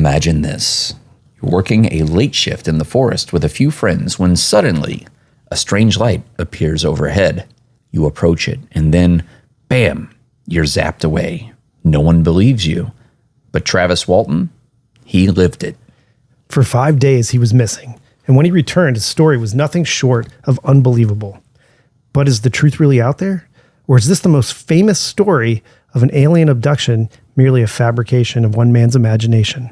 Imagine this. You're working a late shift in the forest with a few friends when suddenly a strange light appears overhead. You approach it, and then, bam, you're zapped away. No one believes you. But Travis Walton, he lived it. For 5 days, he was missing. And when he returned, his story was nothing short of unbelievable. But is the truth really out there? Or is this the most famous story of an alien abduction merely a fabrication of one man's imagination?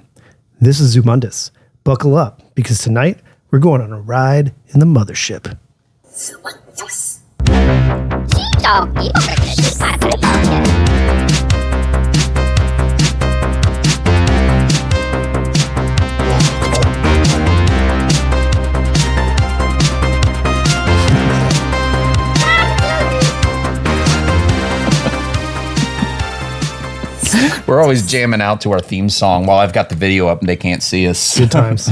This is Zumundous. Buckle up, because tonight we're going on a ride in the mothership. Zumundous. We're always jamming out to our theme song while I've got the video up and they can't see us. Good times.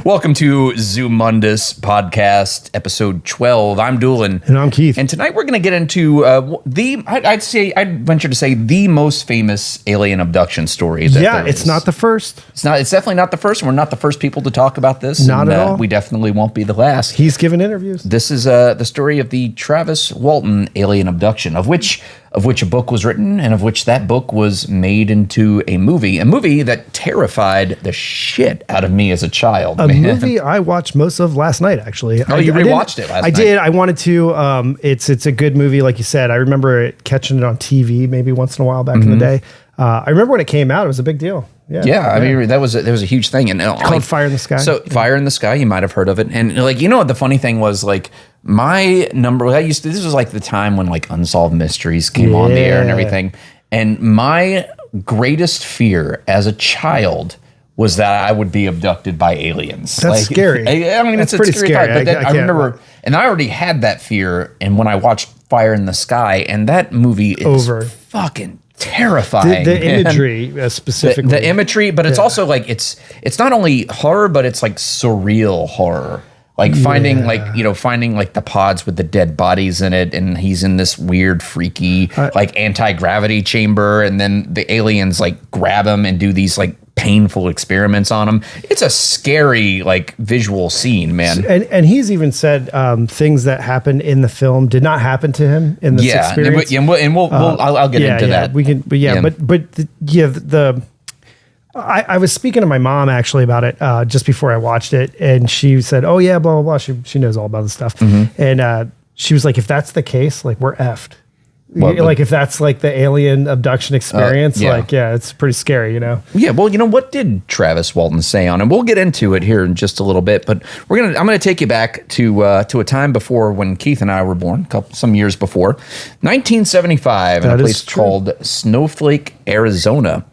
Welcome to Zumundous Podcast, episode 12. I'm Doolin. And I'm Keith. And tonight we're going to get into I'd venture to say the most famous alien abduction story. It's not the first. It's definitely not the first. We're not the first people to talk about this. Not at all. We definitely won't be the last. He's given interviews. This is the story of the Travis Walton alien abduction, of which a book was written and of which that book was made into a movie that terrified the shit out of me as a child. A movie I watched most of last night, actually. Oh, you rewatched it last night? I did. I wanted to. It's a good movie, like you said. I remember catching it on TV maybe once in a while back in the day. I remember when it came out, it was a big deal. Yeah, I mean, there was a huge thing. And called Fire in the Sky. So Fire in the Sky, you might have heard of it. And what the funny thing was, my number, this was like the time when Unsolved Mysteries came on the air and everything. And my greatest fear as a child was that I would be abducted by aliens. That's scary. I mean, it's pretty scary. But then I remember, and I already had that fear. And when I watched Fire in the Sky, and that movie is fucking terrifying. The imagery specifically. The imagery, but it's also it's not only horror, but it's surreal horror. Finding the pods with the dead bodies in it, and he's in this weird, freaky, anti-gravity chamber, and then the aliens grab him and do these painful experiments on him. It's a scary visual scene, man. And he's even said things that happened in the film did not happen to him in this experience. I'll get into that. We can, I was speaking to my mom actually about it just before I watched it, and she said, "Oh yeah, blah blah blah." She knows all about this stuff, and she was like, "If that's the case, we're effed." If that's the alien abduction experience, it's pretty scary, Yeah, well, what did Travis Walton say on it? We'll get into it here in just a little bit, but I'm gonna take you back to a time before when Keith and I were born, some years before, 1975, in a place called Snowflake, Arizona.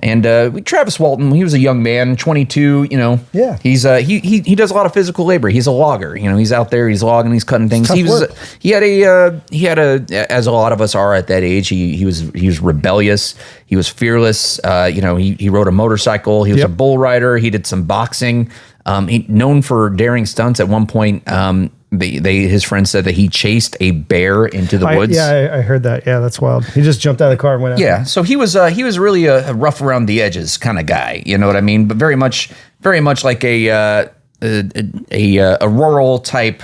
And Travis Walton, he was a young man, 22. He's he does a lot of physical labor. He's a logger. He's out there, he's logging, he's cutting things. He had a as a lot of us are at that age. He was rebellious. He was fearless. He rode a motorcycle. He was a bull rider. He did some boxing. He known for daring stunts. At one point, his friend said that he chased a bear into the woods. Yeah, I heard that. Yeah, that's wild. He just jumped out of the car and went out. Yeah, so he was really a rough around the edges kind of guy. You know what I mean? But very much like a rural type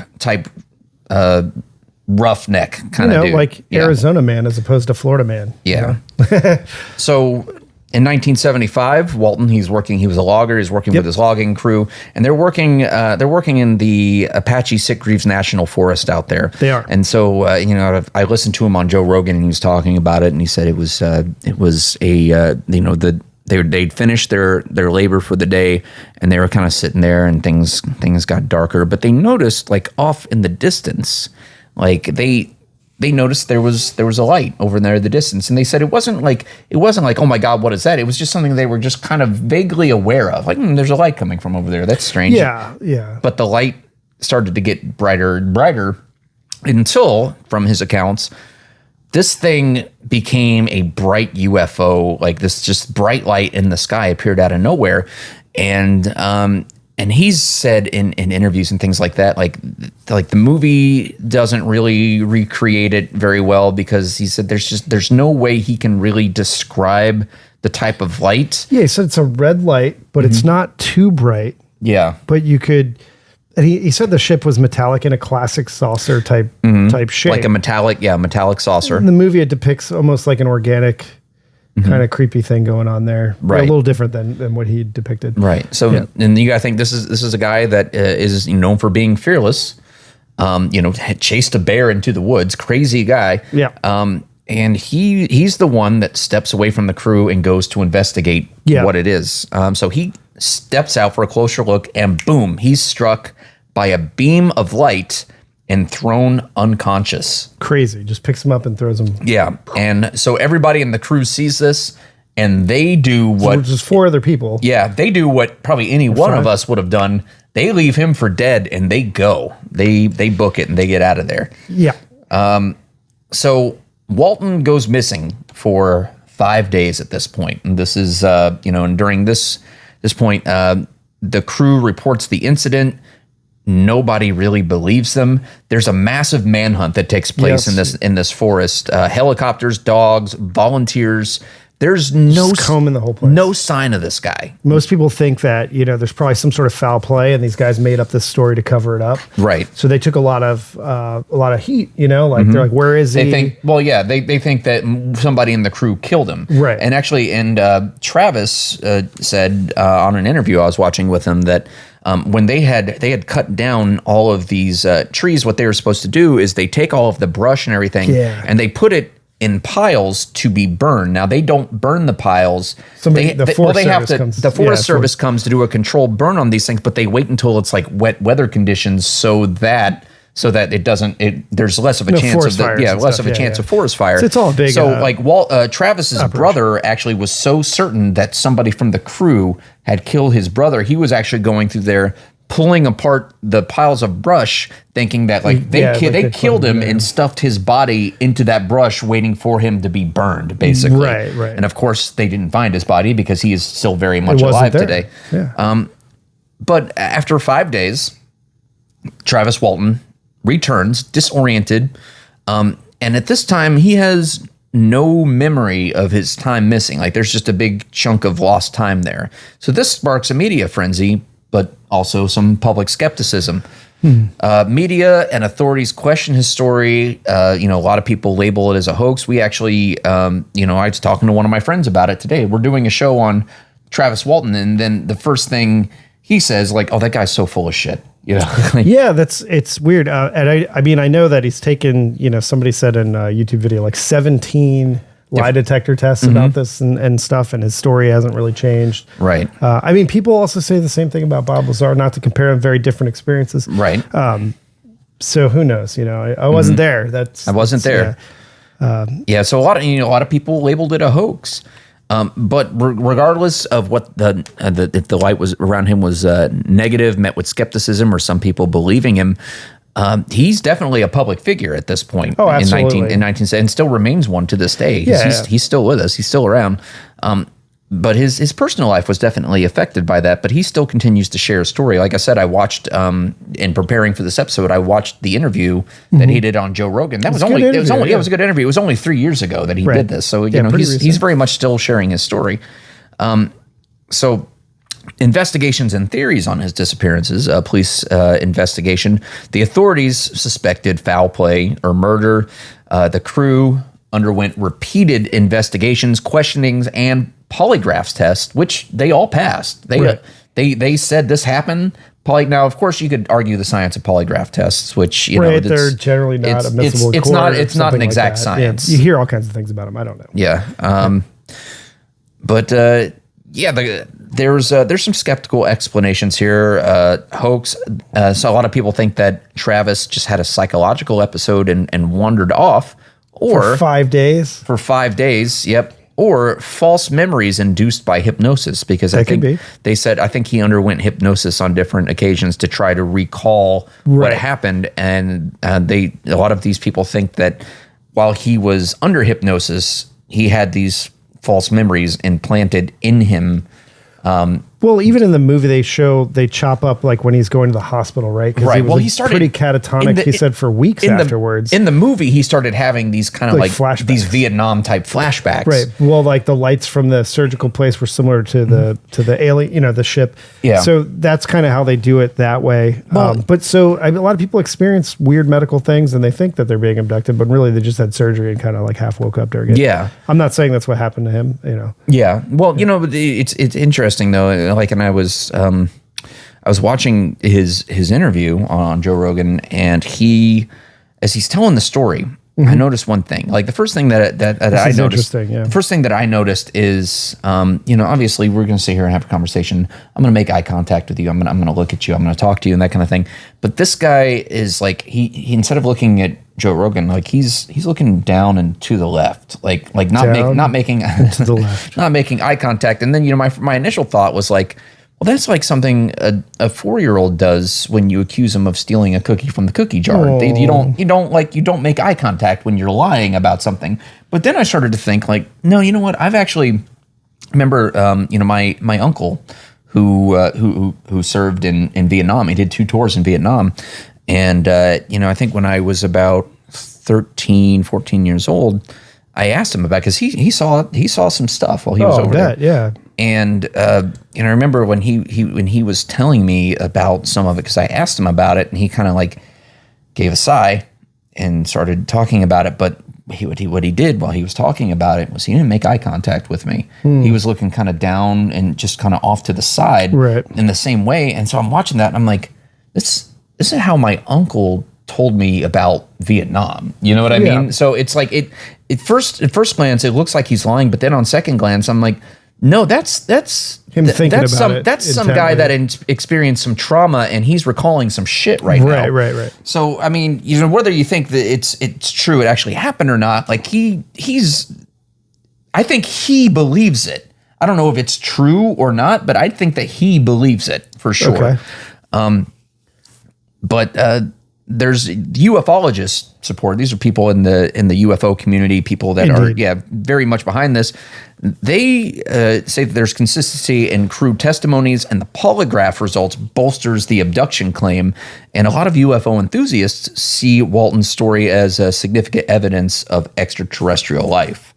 roughneck kind of dude. Arizona man as opposed to Florida man. Yeah. So in 1975, Walton, he was a logger, he's working with his logging crew, and they're working in the Apache Sitgreaves National Forest out there. They are. And so, I listened to him on Joe Rogan, and he was talking about it, and he said they'd finished their labor for the day, and they were kind of sitting there, and things got darker, but they noticed off in the distance, they noticed there was a light over there in the distance, and they said it wasn't like, oh my God, what is that? It was just something they were just kind of vaguely aware of. There's a light coming from over there. That's strange. Yeah. But the light started to get brighter and brighter until, from his accounts, this thing became a bright UFO. This just bright light in the sky appeared out of nowhere, and he's said in interviews and things like that, the movie doesn't really recreate it very well, because he said there's no way he can really describe the type of light. Yeah, he said it's a red light, but it's not too bright. Yeah. But you could, and he said the ship was metallic in a classic saucer type shape. Like a metallic saucer. In the movie, it depicts almost like an organic kind of creepy thing going on there. Right. A little different than what he depicted. Right. So, and you got to think this is a guy that is known for being fearless. Had chased a bear into the woods. Crazy guy. Yeah. And he's the one that steps away from the crew and goes to investigate what it is. So he steps out for a closer look, and boom, he's struck by a beam of light and thrown unconscious. Crazy. Just picks him up and throws him. Yeah. And so everybody in the crew sees this, and they do what... There's 4 other people. Yeah, they do what probably any one of us would have done. They leave him for dead, and they go. They book it, and they get out of there. Yeah. So Walton goes missing for 5 days at this point. And this is, and during this point, the crew reports the incident. Nobody really believes them. There's a massive manhunt that takes place in this forest. Helicopters, dogs, volunteers. There's combing the whole place. No sign of this guy. Most people think that, there's probably some sort of foul play and these guys made up this story to cover it up. Right. So they took a lot of heat, they're like, where is he? They think, they think that somebody in the crew killed him. Right. And actually, Travis said on an interview I was watching with him that when they had cut down all of these trees, what they were supposed to do is they take all of the brush and everything and they put it in piles to be burned. Now they don't burn the piles. The Forest Service comes to do a controlled burn on these things, but they wait until it's like wet weather conditions so that it doesn't. There's less of a chance of forest fire. So it's all big. So Travis's brother actually was so certain that somebody from the crew had killed his brother. He was actually going through there, pulling apart the piles of brush, thinking that they killed him and stuffed his body into that brush, waiting for him to be burned, basically. Right. And of course, they didn't find his body because he is still very much alive today. Yeah. But after 5 days, Travis Walton returns disoriented, and at this time he has no memory of his time missing. Like there's just a big chunk of lost time there. So this sparks a media frenzy, but also some public skepticism. Media and authorities question his story. A lot of people label it as a hoax. We actually, I was talking to one of my friends about it today. We're doing a show on Travis Walton, and then the first thing he says, like, "Oh, that guy's so full of shit." It's weird. And I know that he's taken, somebody said in a YouTube video, like 17 lie detector tests about this and stuff, and his story hasn't really changed. Right. People also say the same thing about Bob Lazar, not to compare them, very different experiences. Right. So who knows? I wasn't there. I wasn't there. So a lot of people labeled it a hoax. But regardless of what if the light was around him was negative, met with skepticism, or some people believing him, he's definitely a public figure at this point. Oh, absolutely. In 19 and still remains one to this day. He's still with us. He's still around. But his personal life was definitely affected by that. But he still continues to share a story. Like I said, I watched in preparing for this episode, I watched the interview that he did on Joe Rogan. It was a good interview. It was only 3 years ago that he did this. So he's very much still sharing his story. So investigations and theories on his disappearances, police investigation. The authorities suspected foul play or murder. The crew underwent repeated investigations, questionings, and polygraphs tests, which they all passed. They said this happened. Now, of course, you could argue the science of polygraph tests, which they're generally not admissible. It's not an exact science. Yeah, you hear all kinds of things about them. I don't know. Yeah. There's some skeptical explanations here. Hoax. So a lot of people think that Travis just had a psychological episode and wandered off, or for 5 days. For 5 days. Yep. Or false memories induced by hypnosis, because I think he underwent hypnosis on different occasions to try to recall what happened, and a lot of these people think that while he was under hypnosis, he had these false memories implanted in him. Well, even in the movie, they chop up like when he's going to the hospital, right? Right. Well, he started pretty catatonic. He said for weeks afterwards. In the movie, he started having these kind of like flashbacks. These Vietnam type flashbacks. Right. Well, like the lights from the surgical place were similar to the alien, the ship. Yeah. So that's kind of how they do it that way. Well, a lot of people experience weird medical things and they think that they're being abducted, but really they just had surgery and kind of like half woke up during it. Yeah. I'm not saying that's what happened to him. Yeah. Well, it's interesting though. Like, and I was watching his interview on Joe Rogan, and as he's telling the story, I noticed one thing. Like the first thing that I noticed, the first thing that I noticed is, obviously we're going to sit here and have a conversation. I'm going to make eye contact with you. I'm going to look at you. I'm going to talk to you and that kind of thing. But this guy is like, he instead of looking at Joe Rogan, like he's looking down and to the left, like not making to the left, not making eye contact. And then my initial thought was like, well, that's like something a 4-year-old does when you accuse him of stealing a cookie from the cookie jar. You don't make eye contact when you're lying about something. But then I started to think like, no, you know what? I've actually remember my uncle who served in Vietnam. He did 2 tours in Vietnam, and I think when I was about 13, 14 years old, I asked him about, because he saw some stuff while he was over there. Yeah. And I remember when he was telling me about some of it, because I asked him about it, and he kind of like gave a sigh and started talking about it. But what he did while he was talking about it was he didn't make eye contact with me. He was looking kind of down and just kind of off to the side, right, in the same way. And so I'm watching that, and I'm like, this is how my uncle told me about Vietnam. You know what I mean? So it's like at first glance it looks like he's lying, but then on second glance I'm like, no, that's him thinking about it. That's some guy that experienced some trauma, and he's recalling some shit right now. Right. So I mean, whether you think that it's true, it actually happened or not, like I think he believes it. I don't know if it's true or not, but I think that he believes it for sure. Okay. But there's ufologists support. These are people in the UFO community, people that Indeed. are very much behind this. They say that there's consistency in crew testimonies, and the polygraph results bolsters the abduction claim. And a lot of UFO enthusiasts see Walton's story as significant evidence of extraterrestrial life.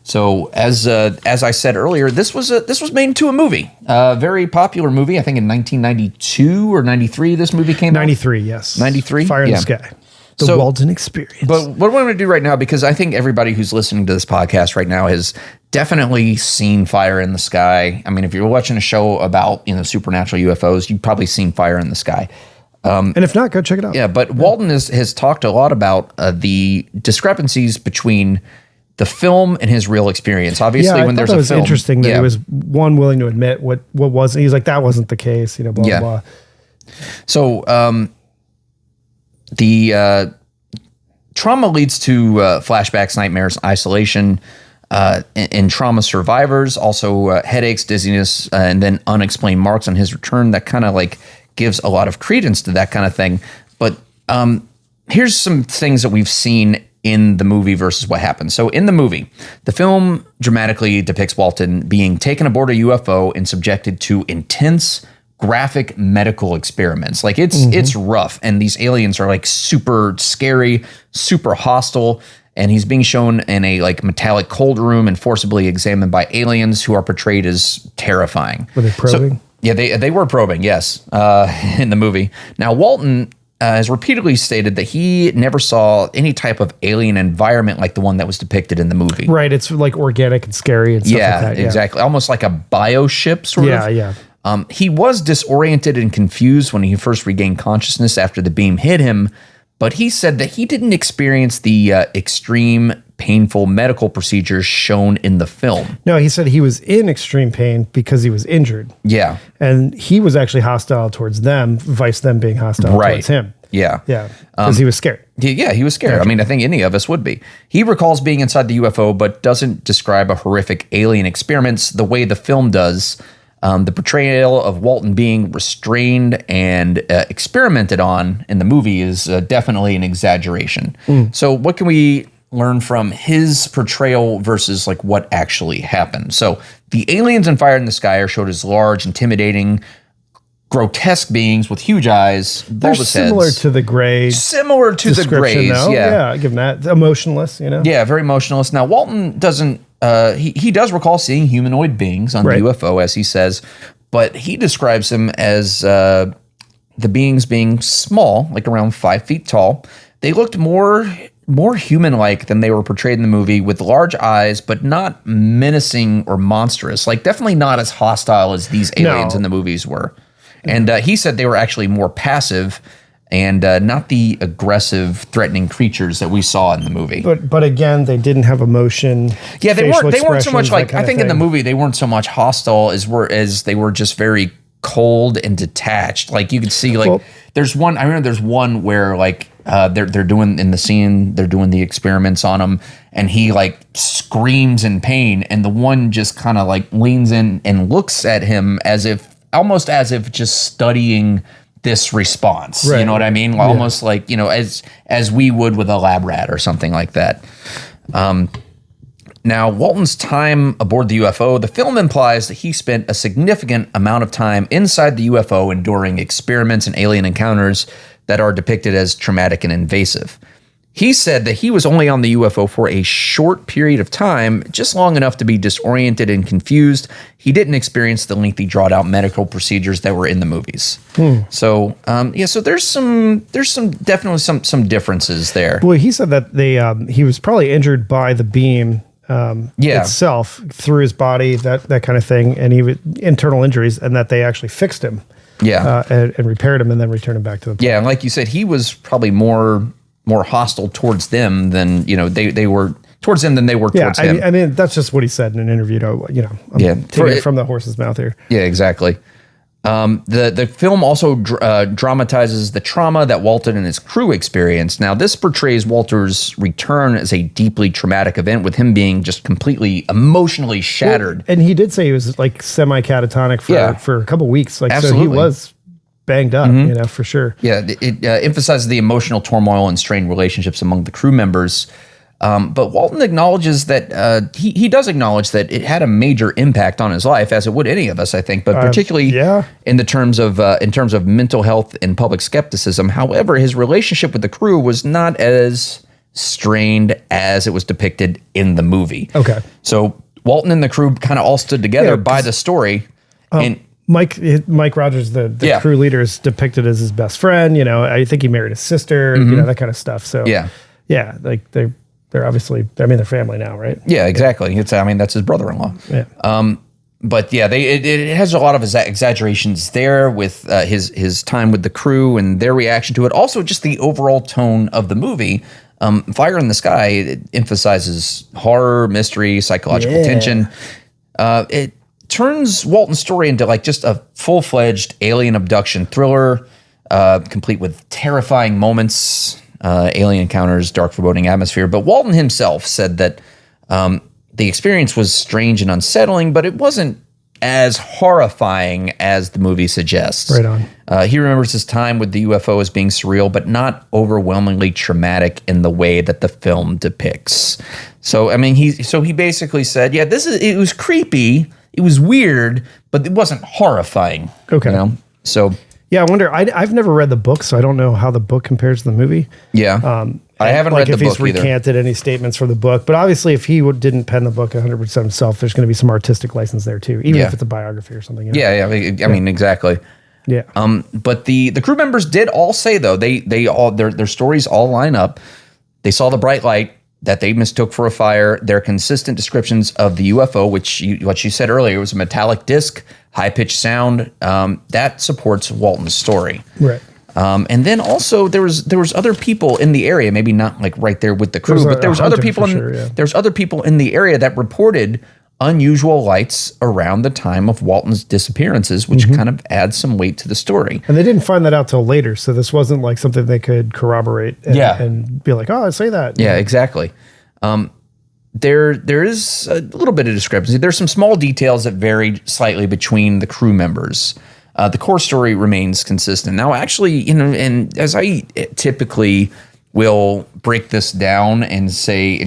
So as I said earlier, this was made into a movie, a very popular movie. I think in 1992 or 93, this movie came out. 93, yes. 93? Fire in the Sky. The Walton Experience. But what we're going to do right now, because I think everybody who's listening to this podcast right now has definitely seen Fire in the Sky. I mean, if you're watching a show about supernatural UFOs, you've probably seen Fire in the Sky. And if not, go check it out. Yeah, but Walton has talked a lot about the discrepancies between the film and his real experience. Obviously, when there's a film, was interesting that he was willing to admit what wasn't. He's like, that wasn't the case. Blah blah blah. So the trauma leads to flashbacks, nightmares, isolation, in trauma survivors, also headaches, dizziness, and then unexplained marks on his return. That kind of like gives a lot of credence to that kind of thing. But here's some things that we've seen in the movie versus what happened. So in the movie, the film dramatically depicts Walton being taken aboard a UFO and subjected to intense graphic medical experiments. Like it's rough, and these aliens are like super scary, super hostile, and he's being shown in a like metallic cold room and forcibly examined by aliens who are portrayed as terrifying. Were they probing? So, yeah, they were probing, yes, in the movie. Now, Walton has repeatedly stated that he never saw any type of alien environment like the one that was depicted in the movie. Right, it's like organic and scary and stuff like that. Yeah, exactly. Almost like a bioship sort of. Yeah. He was disoriented and confused when he first regained consciousness after the beam hit him, but he said that he didn't experience the extreme, painful medical procedures shown in the film. No, he said he was in extreme pain because he was injured. Yeah. And he was actually hostile towards them, vice them being hostile towards him. Yeah. Yeah. Because he was scared. Yeah, he was scared. Yeah. I mean, I think any of us would be. He recalls being inside the UFO, but doesn't describe a horrific alien experiments the way the film does. The portrayal of Walton being restrained and experimented on in the movie is definitely an exaggeration. So what can we learn from his portrayal versus like what actually happened. So the aliens in Fire in the Sky are showed as large, intimidating, grotesque beings with huge eyes, They're bulbous similar heads. to the Gray Similar to the description, Greys, though. yeah. Give them that. Emotionless, you know? Yeah, very emotionless. Now, Walton doesn't, he does recall seeing humanoid beings on the UFO, as he says, but he describes them as the beings being small, like around 5 feet tall. They looked more human-like than they were portrayed in the movie, with large eyes, but not menacing or monstrous. Like, definitely not as hostile as these aliens in the movies were. And he said they were actually more passive and not the aggressive, threatening creatures that we saw in the movie. But again, they didn't have emotion. Yeah, they weren't so much like, I think in the movie movie they weren't so much hostile as they were just very cold and detached. Like you could see, like there's one. I remember there's one where like they're doing in the scene, they're doing the experiments on him, and he like screams in pain, and the one just kind of like leans in and looks at him almost as if just studying this response. You know what I mean? Almost like, as we would with a lab rat or something like that. Now, Walton's time aboard the UFO, the film implies that he spent a significant amount of time inside the UFO enduring experiments and alien encounters that are depicted as traumatic and invasive. He said that he was only on the UFO for a short period of time, just long enough to be disoriented and confused. He didn't experience the lengthy, drawn-out medical procedures that were in the movies. So, so there's definitely some differences there. Well, he said that he was probably injured by the beam itself through his body, that kind of thing, and internal injuries, and that they actually fixed him. And repaired him and then returned him back to the planet. Yeah, and like you said, he was probably more hostile towards them than they were towards him than they were towards him. I mean, that's just what he said in an interview. I'm taking it from the horse's mouth here. Yeah, exactly. The film also dramatizes the trauma that Walton and his crew experienced. Now, this portrays Walter's return as a deeply traumatic event, with him being just completely emotionally shattered. Well, and he did say he was like semi-catatonic for a couple weeks. Like, absolutely. So he was banged up, for sure. Yeah, it emphasizes the emotional turmoil and strained relationships among the crew members. But Walton acknowledges that he does acknowledge that it had a major impact on his life, as it would any of us, I think, but particularly in the terms of mental health and public skepticism. However, his relationship with the crew was not as strained as it was depicted in the movie. Okay. So Walton and the crew kind of all stood together by the story. And Mike Rogers, the crew leader, is depicted as his best friend. I think he married his sister, that kind of stuff. So like they're obviously, they're family now, right? Yeah, exactly. That's his brother-in-law. Yeah. But yeah, it has a lot of exaggerations there with his time with the crew and their reaction to it. Also, just the overall tone of the movie. Fire in the Sky, it emphasizes horror, mystery, psychological tension. It turns Walton's story into like just a full-fledged alien abduction thriller, complete with terrifying moments, alien encounters, dark, foreboding atmosphere. But Walton himself said that the experience was strange and unsettling, but it wasn't as horrifying as the movie suggests. Right on. He remembers his time with the UFO as being surreal, but not overwhelmingly traumatic in the way that the film depicts. So, he basically said, it was creepy, it was weird, but it wasn't horrifying. Okay. So... Yeah, I wonder. I've never read the book, so I don't know how the book compares to the movie. Yeah, I haven't read the book either. If he's recanted any statements from the book, but obviously, if he didn't pen the book 100% himself, there's going to be some artistic license there too, even if it's a biography or something. Yeah, exactly. Yeah. But the crew members did all say though they all their stories all line up. They saw the bright light that they mistook for a fire. Their consistent descriptions of the UFO, what you said earlier, was a metallic disc, high-pitched sound, that supports Walton's story. Right. And then also there was other people in the area, maybe not like right there with the crew, but there was other people there's other people in the area that reported unusual lights around the time of Walton's disappearances, which kind of adds some weight to the story. And they didn't find that out till later, so this wasn't like something they could corroborate and be like, oh, I say that. Yeah, exactly. There is a little bit of discrepancy. There's some small details that varied slightly between the crew members. The core story remains consistent. Now, actually, and as I typically will break this down and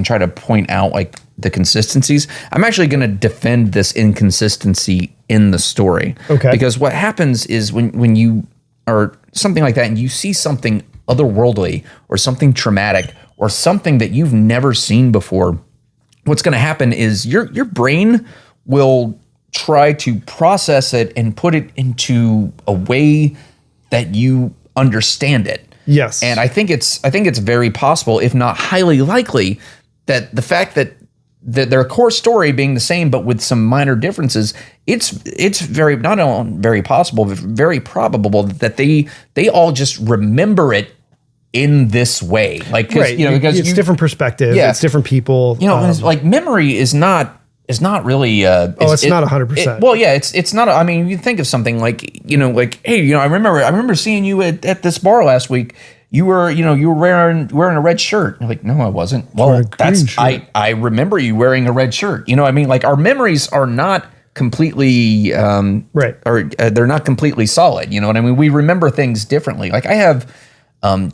try to point out like the consistencies. I'm actually going to defend this inconsistency in the story. Okay. Because what happens is when you are something like that and you see something otherworldly or something traumatic or something that you've never seen before, what's going to happen is your brain will try to process it and put it into a way that you understand it. Yes. And I think it's very possible, if not highly likely, that the fact that their core story being the same but with some minor differences, it's very not only very possible but very probable that they all just remember it in this way. Like right. Because it's different perspective. Yeah. It's different people. Like memory is not really it's not 100%. Well, yeah, it's not. I mean, you think of something like hey, I remember seeing you at this bar last week. You were wearing a red shirt. You're like, no, I wasn't. Well, I remember you wearing a red shirt. I mean, like our memories are not completely right, or they're not completely solid. You know what I mean? We remember things differently. Like I have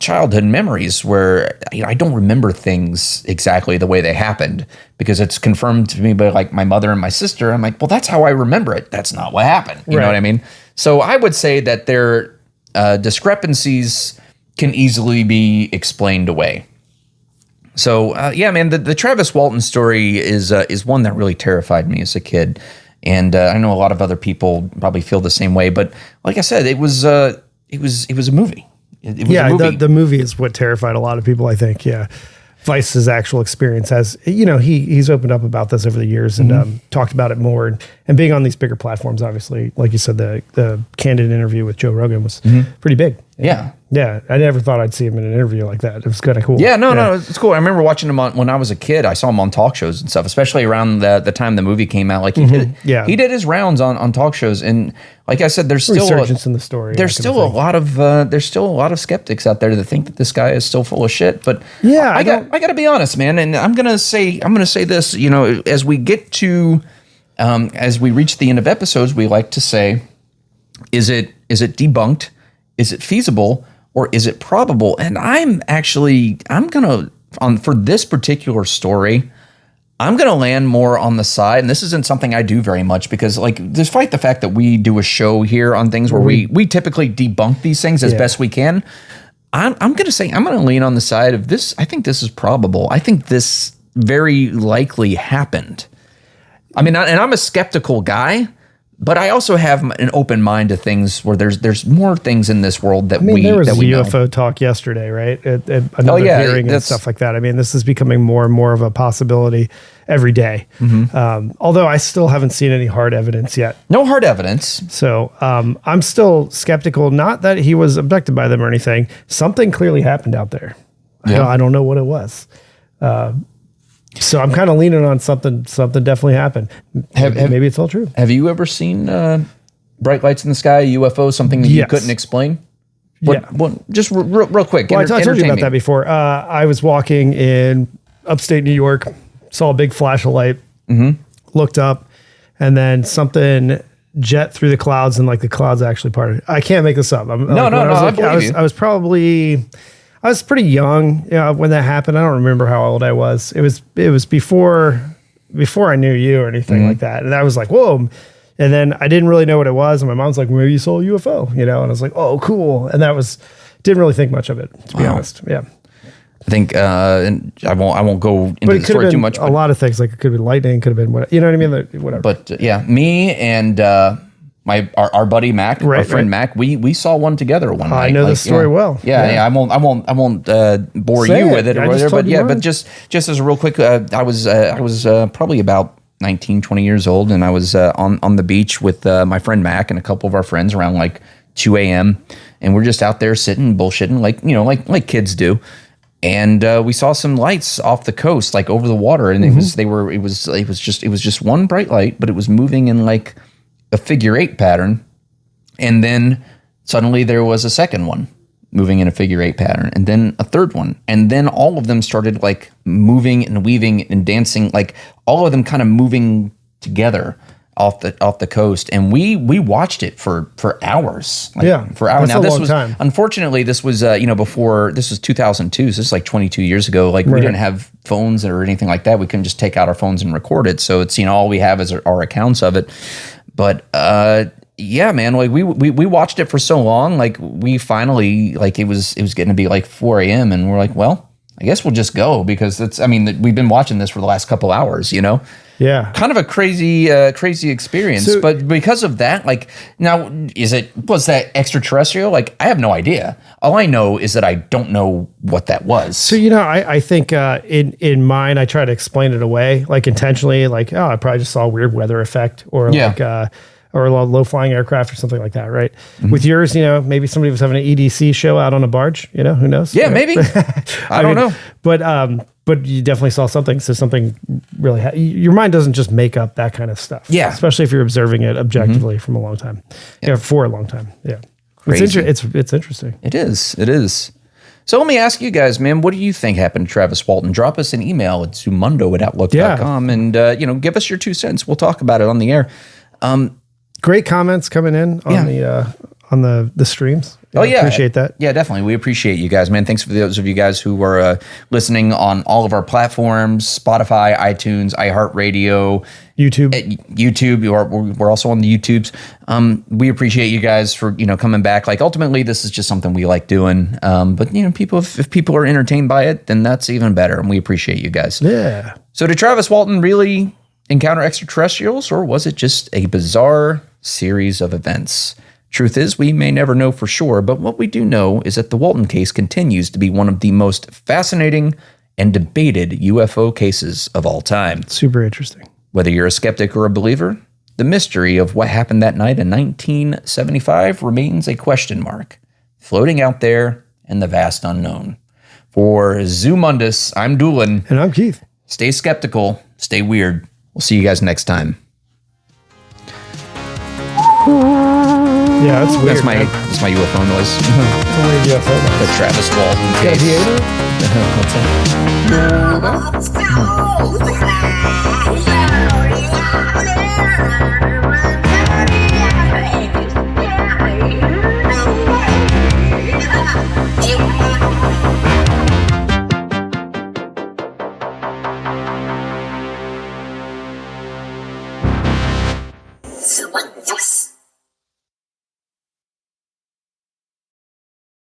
childhood memories where I don't remember things exactly the way they happened because it's confirmed to me by like my mother and my sister. I'm like, well, that's how I remember it. That's not what happened. You know what I mean? So I would say that their discrepancies can easily be explained away. So yeah, man, the Travis Walton story is one that really terrified me as a kid, and I know a lot of other people probably feel the same way. But like I said, it was a movie. It was a movie. The movie is what terrified a lot of people, I think. Yeah. Vice's actual experience has, he's opened up about this over the years and talked about it more. And being on these bigger platforms, obviously, like you said, the candid interview with Joe Rogan was pretty big. Yeah. Yeah. I never thought I'd see him in an interview like that. It was kind of cool. Yeah, no, it's cool. I remember watching him when I was a kid. I saw him on talk shows and stuff, especially around the time the movie came out. Like he did his rounds on talk shows. And like I said, there's still resurgence in the story. There's still a lot of skeptics out there that think that this guy is still full of shit. But yeah, I got to be honest, man. And I'm gonna say this. As we get to as we reach the end of episodes, we like to say, is it debunked? Is it feasible? Or is it probable? And for this particular story, I'm going to land more on the side, and this isn't something I do very much because, like, despite the fact that we do a show here on things where we typically debunk these things as best we can, I'm going to say I'm going to lean on the side of this. I think this is probable. I think this very likely happened. I mean, and I'm a skeptical guy, but I also have an open mind to things where there's more things in this world that there was know. UFO talk yesterday, right? At another hearing and stuff like that. I mean, this is becoming more and more of a possibility every day. Although I still haven't seen any hard evidence yet. No hard evidence. So I'm still skeptical. Not that he was abducted by them or anything. Something clearly happened out there. Yeah. I don't know what it was. So I'm kind of leaning on something definitely happened. Maybe it's all true. Have you ever seen bright lights in the sky, UFO, something that you couldn't explain? Just real quick. Well, I told you about that before. I was walking in upstate New York, saw a big flash of light, looked up, and then something jet through the clouds, and like the clouds actually parted. I can't make this up. I was pretty young when that happened. I don't remember how old I was. It was before I knew you or anything like that. And I was like, whoa. And then I didn't really know what it was. And my mom's like, maybe you saw a UFO, and I was like, oh, cool. And didn't really think much of it, to be honest. Yeah. I think, and I won't go into the story too much. A lot of things, like it could have been lightning, could have been what, you know what I mean? Whatever. But me and our buddy Mac, our friend Mac, we saw one together one night. I know this story well. Yeah. I won't bore you with it or whatever. But just as a real quick, I was probably about 19, 20 years old, and I was on the beach with my friend Mac and a couple of our friends around like 2 a.m. and we're just out there sitting bullshitting like kids do. And we saw some lights off the coast, like over the water, and it was just one bright light, but it was moving in like a figure eight pattern. And then suddenly there was a second one moving in a figure eight pattern, and then a third one. And then all of them started like moving and weaving and dancing, like all of them kind of moving together. off the coast, and we watched it for hours. For hours. That's Now a this long was time. unfortunately this was before, this was 2002, so this is like 22 years ago. Like we Right. didn't have phones or anything like that. We couldn't just take out our phones and record it. So it's all we have is our accounts of it. But yeah, man, like we watched it for so long. Like we finally, like it was getting to be like 4 a.m. and we're like, well, I guess we'll just go, because we've been watching this for the last couple hours, Yeah. Kind of a crazy experience. So- but because of that, like now, was that extraterrestrial? Like I have no idea. All I know is that I don't know what that was. So, I think in mine, I try to explain it away, like intentionally, like, oh, I probably just saw a weird weather effect, or or a low flying aircraft or something like that, right? Mm-hmm. With yours, maybe somebody was having an EDC show out on a barge, who knows? Yeah, maybe. I don't know. But you definitely saw something. So something really, your mind doesn't just make up that kind of stuff. Yeah. Especially if you're observing it objectively from a long time. Yeah, for a long time. Yeah. Crazy. It's interesting. It is. So let me ask you guys, man, what do you think happened to Travis Walton? Drop us an email at zumundo@outlook.com and, give us your 2 cents. We'll talk about it on the air. Great comments coming in on the streams. Oh yeah, appreciate that. Yeah, definitely. We appreciate you guys, man. Thanks for those of you guys who are listening on all of our platforms: Spotify, iTunes, iHeartRadio, YouTube. We're also on the YouTubes. We appreciate you guys for coming back. Like ultimately, this is just something we like doing. But people, if people are entertained by it, then that's even better, and we appreciate you guys. Yeah. So did Travis Walton really encounter extraterrestrials, or was it just a bizarre series of events? Truth is, we may never know for sure, but what we do know is that the Walton case continues to be one of the most fascinating and debated UFO cases of all time. Super interesting. Whether you're a skeptic or a believer, the mystery of what happened that night in 1975 remains a question mark, floating out there in the vast unknown. For Zumundous, I'm Doolin. And I'm Keith. Stay skeptical, stay weird. We'll see you guys next time. Yeah, that's weird. That's my UFO noise. Weird UFO noise. The Travis Walton Got a case. theater? What's that? Zumundous.